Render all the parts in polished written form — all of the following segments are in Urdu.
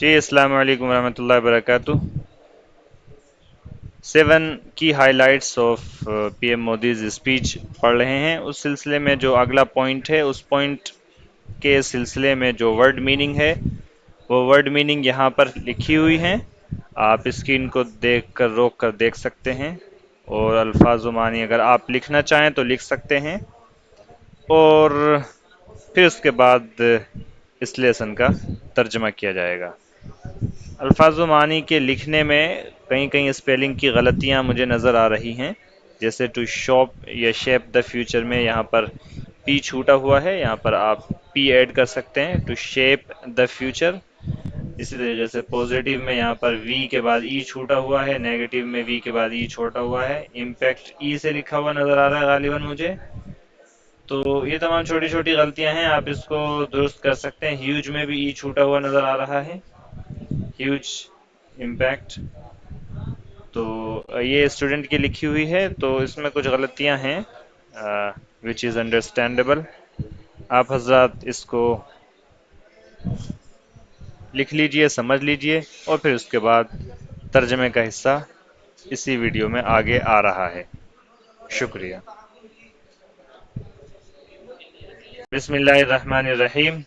جی السلام علیکم ورحمۃ اللہ وبرکاتہ. 7 کی highlights of P M Modi's speech پڑھ رہے ہیں. اس سلسلے میں جو اگلا پوائنٹ ہے اس پوائنٹ کے سلسلے میں جو ورڈ میننگ ہے وہ ورڈ میننگ یہاں پر لکھی ہوئی ہیں. آپ اسکرین کو دیکھ کر روک کر دیکھ سکتے ہیں اور الفاظ و معنی اگر آپ لکھنا چاہیں تو لکھ سکتے ہیں، اور پھر اس کے بعد اس لیسن کا ترجمہ کیا جائے گا. الفاظ و معنی کے لکھنے میں کہیں کہیں اسپیلنگ کی غلطیاں مجھے نظر آ رہی ہیں، جیسے ٹو شاپ یا شیپ دا فیوچر میں یہاں پر پی چھوٹا ہوا ہے، یہاں پر آپ پی ایڈ کر سکتے ہیں، ٹو شیپ دا فیوچر. اسی طریقے سے پوزیٹیو میں یہاں پر وی کے بعد ای چھوٹا ہوا ہے، نیگیٹو میں وی کے بعد ای چھوٹا ہوا ہے. امپیکٹ ای سے لکھا ہوا نظر آ رہا ہے غالباً مجھے. تو یہ تمام چھوٹی چھوٹی غلطیاں ہیں، آپ اس کو درست کر سکتے ہیں. ہیوج میں بھی ای چھوٹا ہوا نظر آ رہا ہے، ہیوج امپیکٹ. تو یہ اسٹوڈنٹ کی لکھی ہوئی ہے، تو اس میں کچھ غلطیاں ہیں وچ از انڈرسٹینڈیبل. آپ حضرات اس کو لکھ لیجئے، سمجھ لیجئے، اور پھر اس کے بعد ترجمے کا حصہ اسی ویڈیو میں آگے آ رہا ہے. شکریہ. بسم اللہ الرحمن الرحیم.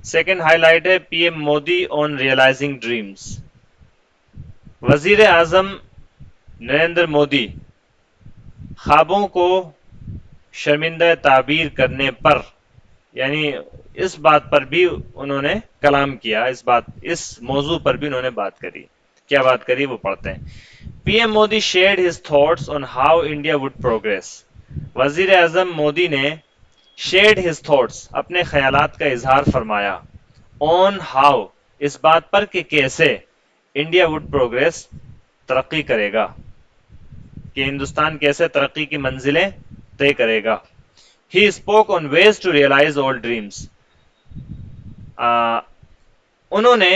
سیکنڈ ہائی لائٹ ہے پی ایم مودی آن ریئلائزنگ ڈریمز. وزیر اعظم نریندر مودی خوابوں کو شرمندہ تعبیر کرنے پر، یعنی اس بات پر بھی انہوں نے کلام کیا، اس موضوع پر بھی انہوں نے بات کری. کیا بات کری وہ پڑھتے ہیں. P M Modi shared his thoughts on how India would progress. وزیر اعظم مودی نے شیئرڈ ہز تھاٹس اپنے خیالات کا اظہار فرمایا، آن ہاؤ اس بات پر کہ کیسے انڈیا وڈ پروگریس ترقی کرے گا، کہ ہندوستان کیسے ترقی کی منزلیں طے کرے گا. He spoke on ways to realize all dreams. انہوں نے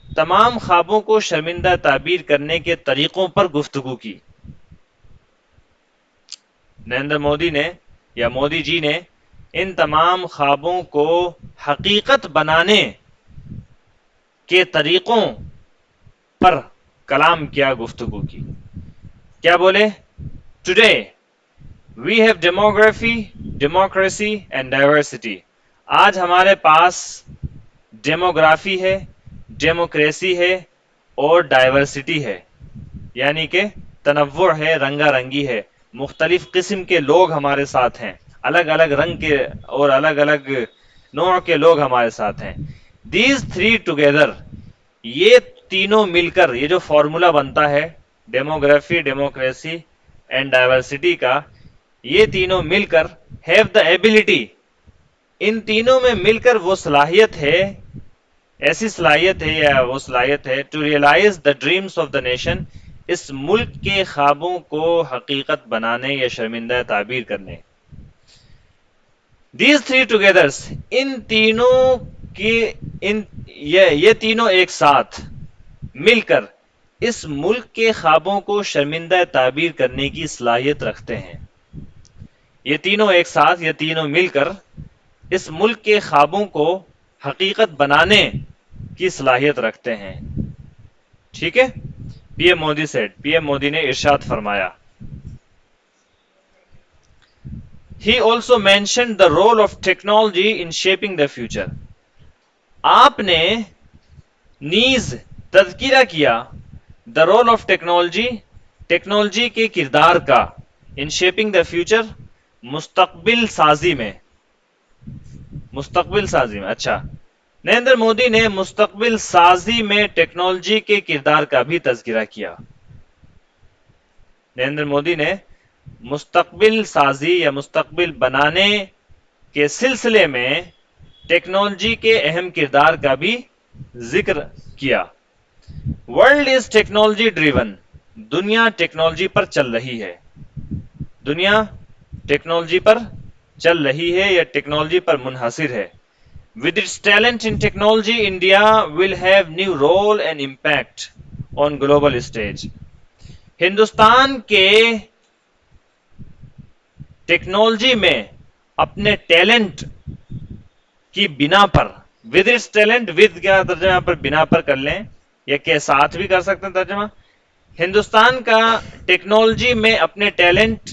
تمام خوابوں کو شرمندہ تعبیر کرنے کے طریقوں پر گفتگو کی. نریندر مودی نے یا مودی جی نے ان تمام خوابوں کو حقیقت بنانے کے طریقوں پر کلام کیا، گفتگو کی. کیا بولے؟ Today we have democracy and diversity. آج ہمارے پاس ڈیموگرافی ہے، ڈیموکریسی ہے اور ڈائیورسٹی ہے، یعنی کہ تنوع ہے، رنگا رنگی ہے. مختلف قسم کے لوگ ہمارے ساتھ ہیں، الگ الگ رنگ کے اور الگ الگ نوع کے لوگ ہمارے ساتھ ہیں. دیز تھری ٹوگیدر، یہ تینوں مل کر، یہ جو فارمولا بنتا ہے ڈیموگرافی، ڈیموکریسی اینڈ ڈائیورسٹی کا، یہ تینوں مل کر ہیو دا ایبلٹی، ان تینوں میں مل کر وہ صلاحیت ہے، ایسی صلاحیت ہے یا وہ صلاحیت ہے to realize the dreams of the nation, اس ملک کے خوابوں کو حقیقت بنانے یا شرمندہ تعبیر کرنے. دیز تھری ٹوگیدرس، ان تینوں کی یہ تینوں ایک ساتھ مل کر اس ملک کے خوابوں کو شرمندہ تعبیر کرنے کی صلاحیت رکھتے ہیں. یہ تینوں ایک ساتھ، یہ تینوں مل کر اس ملک کے خوابوں کو حقیقت بنانے کی صلاحیت رکھتے ہیں. ٹھیک ہے. P M Modi said, P M Modi نے ارشاد فرمایا. He also mentioned the role of technology in shaping the future. آپ نے نیز تذکرہ کیا the role of technology، technology کے کردار کا، in shaping the future، مستقبل سازی میں. مستقبل سازی میں، اچھا. نریندر مودی نے مستقبل سازی میں ٹیکنالوجی کے کردار کا بھی تذکرہ کیا. نریندر مودی نے مستقبل سازی یا مستقبل بنانے کے سلسلے میں ٹیکنالوجی کے اہم کردار کا بھی ذکر کیا. ورلڈ از ٹیکنالوجی ڈریون، دنیا ٹیکنالوجی پر چل رہی ہے. دنیا ٹیکنالوجی پر چل رہی ہے یا ٹیکنالوجی پر منحصر ہے. With its talent in technology, India will have new role and impact on global stage. Hindustan کے ٹیکنالوجی میں اپنے ٹیلنٹ کی بنا پر ود اٹس ٹیلنٹ، ود کیا ترجمہ یہاں پر بنا پر کر لیں یا کے ساتھ بھی کر سکتے ہیں ترجمہ. ہندوستان کا ٹیکنالوجی میں اپنے ٹیلنٹ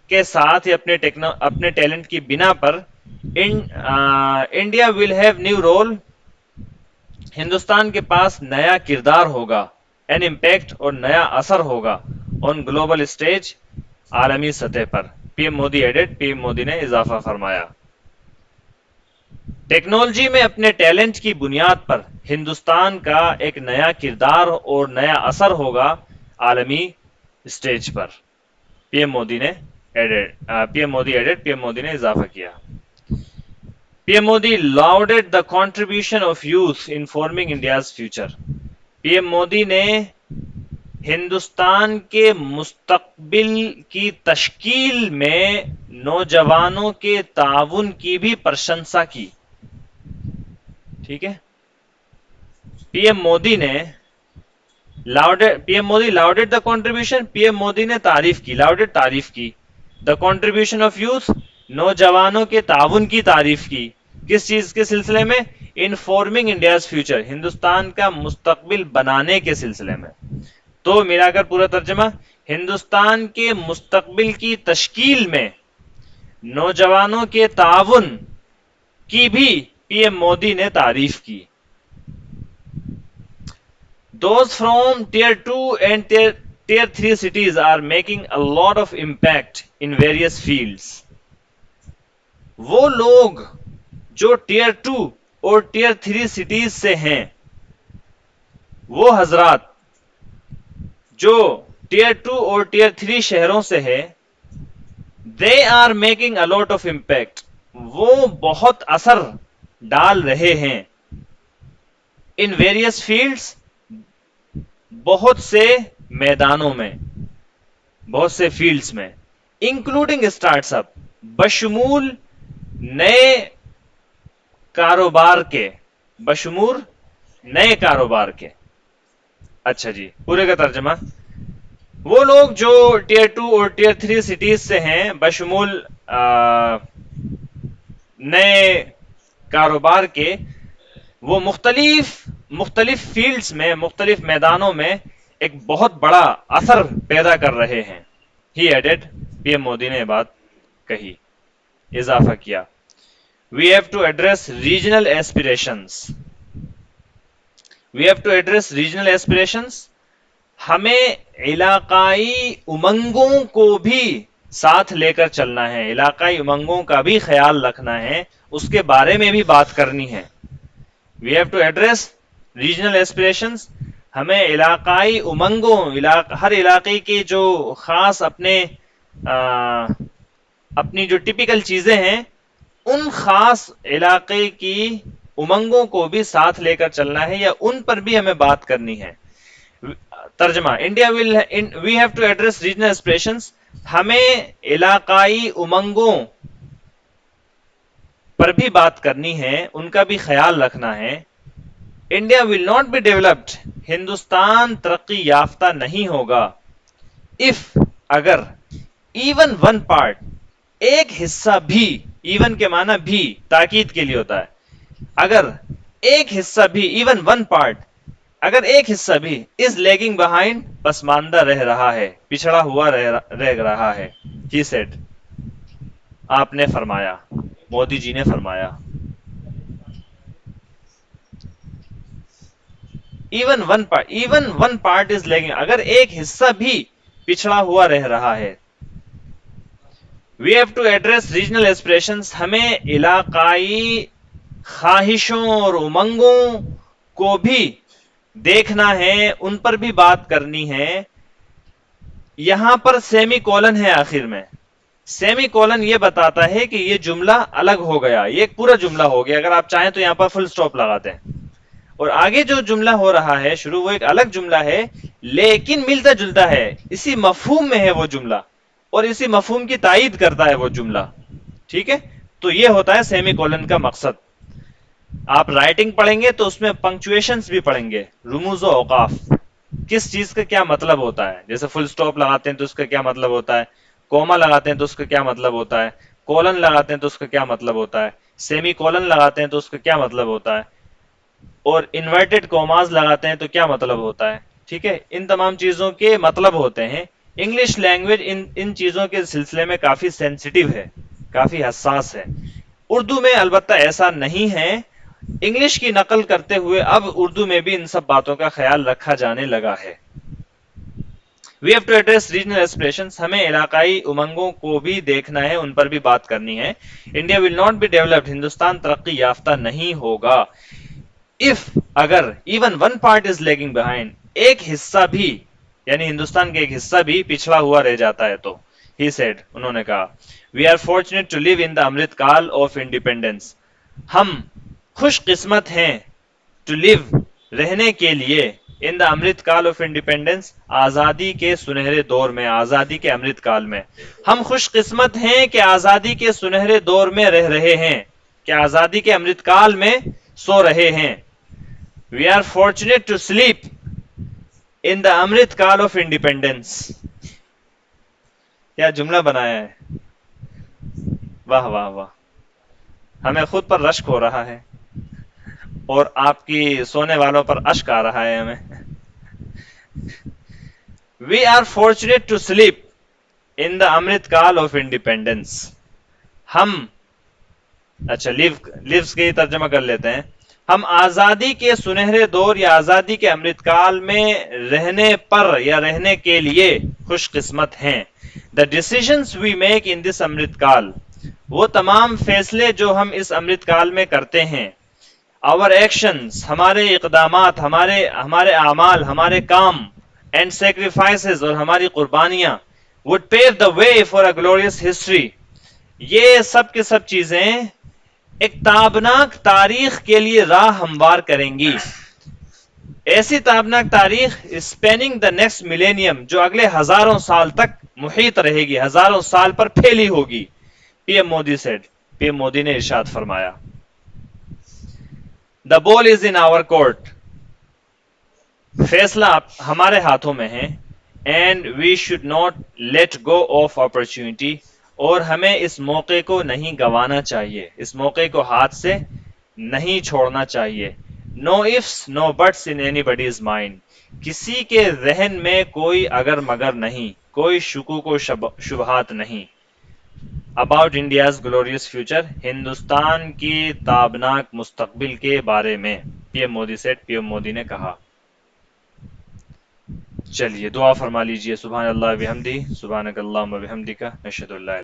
کے ساتھ یا اپنے ٹیلنٹ کی بنا پر India will have new role, Hindustan کے پاس نیا کردار ہوگا، این امپیکٹ اور نیا اثر ہوگا آن گلوبل اسٹیج، عالمی سطح پر. P M Modi added, P M Modi نے اضافہ فرمایا. ٹیکنالوجی میں اپنے ٹیلنٹ کی بنیاد پر ہندوستان کا ایک نیا کردار اور نیا اثر ہوگا عالمی اسٹیج پر. پی ایم مودی نے P M Modi added, P M Modi نے اضافہ کیا. P M Modi lauded the contribution of youth in forming India's future. P M Modi نے ہندوستان کے مستقبل کی تشکیل میں نوجوانوں کے تعاون کی بھی پرشنسا کی. ٹھیک ہے، پی ایم مودی نے lauded the contribution، P M Modi نے تعریف کی، lauded تعریف کی، the contribution of youth نوجوانوں کے تعاون کی تعریف کی. کس چیز کے سلسلے میں؟ In forming India's future, Hindustan کا مستقبل بنانے کے سلسلے میں. تو ملا کر پورا ترجمہ، ہندوستان کے مستقبل کی تشکیل میں نوجوانوں کے تعاون کی بھی پی ایم مودی نے تعریف کی. Those from tier 2 and tier 3 cities are making a lot of impact in various fields. وہ لوگ جو ٹیئر 2 اور ٹیئر 3 سٹیز سے ہیں، وہ حضرات جو ٹیئر 2 اور ٹیئر 3 شہروں سے ہے، they are making a lot of impact، وہ بہت اثر ڈال رہے ہیں. in various fields، بہت سے میدانوں میں، بہت سے فیلڈز میں. انکلوڈنگ اسٹارٹس اپ، بشمول نئے کاروبار کے، بشمول نئے کاروبار کے. اچھا جی، پورے کا ترجمہ، وہ لوگ جو ٹیئر 2 اور ٹیئر 3 سٹیز سے ہیں بشمول نئے کاروبار کے، وہ مختلف فیلڈز میں، مختلف میدانوں میں ایک بہت بڑا اثر پیدا کر رہے ہیں. ہی ایڈڈ، پی ایم مودی نے بات کہی، اضافہ کیا. We have to address regional aspirations. We have to address regional aspirations. ہمیں علاقائی امنگوں کو بھی ساتھ لے کر چلنا ہے، علاقائی امنگوں کا بھی خیال رکھنا ہے، اس کے بارے میں بھی بات کرنی ہے. We have to address regional aspirations. ہمیں علاقائی امنگوں، ہر علاقے کے جو خاص اپنی جو ٹپیکل چیزیں ہیں، ان خاص علاقے کی امنگوں کو بھی ساتھ لے کر چلنا ہے یا ان پر بھی ہمیں بات کرنی ہے. ترجمہ، we have to address regional aspirations. ہمیں علاقائی امنگوں پر بھی بات کرنی ہے، ان کا بھی خیال رکھنا ہے. India will not be developed, Hindustan ترقی یافتہ نہیں ہوگا، if اگر ایون ون پارٹ، ایک حصہ بھی، ایون کے معنی بھی تاکید کے لیے ہوتا ہے، اگر ایک حصہ بھی، ایون ون پارٹ، اگر ایک حصہ بھی از لیگنگ بہائنڈ، پسماندہ رہ رہا ہے، پچھڑا ہوا رہ رہا ہے. ہی سیڈ، آپ نے فرمایا، مودی جی نے فرمایا. Even one part is lagging, اگر ایک حصہ بھی پچھڑا ہوا رہ رہا ہے. We have to address regional aspirations. ہمیں علاقائی خواہشوں اور امنگوں کو بھی دیکھنا ہے، ان پر بھی بات کرنی ہے. یہاں پر سیمی کولن ہے آخر میں. سیمی کولن یہ بتاتا ہے کہ یہ جملہ الگ ہو گیا، یہ ایک پورا جملہ ہو گیا. اگر آپ چاہیں تو یہاں پر فل سٹاپ لگاتے ہیں، اور آگے جو جملہ ہو رہا ہے شروع، وہ ایک الگ جملہ ہے لیکن ملتا جلتا ہے، اسی مفہوم میں ہے وہ جملہ، اور اسی مفہوم کی تائید کرتا ہے وہ جملہ. ٹھیک ہے، تو یہ ہوتا ہے سیمی کولن کا مقصد. آپ رائٹنگ پڑھیں گے تو اس میں پنکچویشنز بھی پڑھیں گے، رموز و اوقاف، کس چیز کا کیا مطلب ہوتا ہے. جیسے فل سٹاپ لگاتے ہیں تو اس کا کیا مطلب ہوتا ہے، کوما لگاتے ہیں تو اس کا کیا مطلب ہوتا ہے، کولن لگاتے ہیں تو اس کا کیا مطلب ہوتا ہے. سیمی کولن لگاتے ہیں تو اس کا کیا مطلب ہوتا ہے، اور انورٹڈ کوماز لگاتے ہیں تو کیا مطلب ہوتا ہے. ٹھیک ہے، ان تمام چیزوں کے مطلب ہوتے ہیں. انگلش لینگویج ان چیزوں کے سلسلے میں کافی سینسٹیو ہے، کافی حساس ہے. اردو میں البتہ ایسا نہیں ہے. انگلش کی نقل کرتے ہوئے اب اردو میں بھی ان سب باتوں کا خیال رکھا جانے لگا ہے. We have to address regional aspirations, ہمیں علاقائی امنگوں کو بھی دیکھنا ہے، ان پر بھی بات کرنی ہے. India will not be developed, Hindustan ترقی یافتہ نہیں ہوگا. اف، اگر even one part is lagging behind, ایک حصہ بھی یعنی ہندوستان کا ایک حصہ بھی پچھڑا ہوا رہ جاتا ہے تو. ہی سیڈ، انہوں نے کہا. We are fortunate to live in the Amrit Kaal of independence, ہم خوش قسمت ہیں ٹو لیو رہنے کے لیے ان the Amrit Kaal of independence, آزادی کے سنہرے دور میں، آزادی کے امرت کال میں. ہم خوش قسمت ہیں کہ آزادی کے سنہرے دور میں رہ رہے ہیں، کہ آزادی کے امرت کال میں سو رہے ہیں. We are fortunate to sleep in the Amrit Kaal of independence. کیا جملہ بنایا ہے، واہ واہ واہ. ہمیں خود پر رشک ہو رہا ہے اور آپ کی سونے والوں پر اشک آ رہا ہے ہمیں. We are fortunate to sleep in the Amrit Kaal of independence. ہم، اچھا لیوز کے ترجمہ کر لیتے ہیں. ہم آزادی کے سنہرے دور یا آزادی کے امرت کال میں رہنے پر یا رہنے کے لیے خوش قسمت ہیں. دا ڈیسیژنز وی میک ان دس امرت کال، وہ تمام فیصلے جو ہم اس امرت کال میں کرتے ہیں. آور ایکشنز، ہمارے اقدامات، ہمارے اعمال، ہمارے کام. اینڈ سیکریفائسز، اور ہماری قربانیاں. would pave the way for a glorious history، یہ سب کے سب چیزیں ایک تابناک تاریخ کے لیے راہ ہموار کریں گی. ایسی تابناک تاریخ اسپیننگ دا نیکسٹ ملینیم، جو اگلے ہزاروں سال تک محیط رہے گی، ہزاروں سال پر پھیلی ہوگی. P M Modi said, P M Modi نے ارشاد فرمایا. دا بال از ان آور کورٹ، فیصلہ ہمارے ہاتھوں میں ہے. And we should not let go of opportunity, اور ہمیں اس موقع کو نہیں گنوانا چاہیے، اس موقع کو ہاتھ سے نہیں چھوڑنا چاہیے. No ifs no buts in anybody's mind, کسی کے ذہن میں کوئی اگر مگر نہیں، کوئی شکوک و شبہات نہیں. About India's glorious future, Hindustan کی تابناک مستقبل کے بارے میں. P M Modi said, P M Modi نے کہا. چلیے دعا فرما لیجئے. سبحان اللہ بحمدی، سبحانک اللہم وبحمدک، نشہد ان لا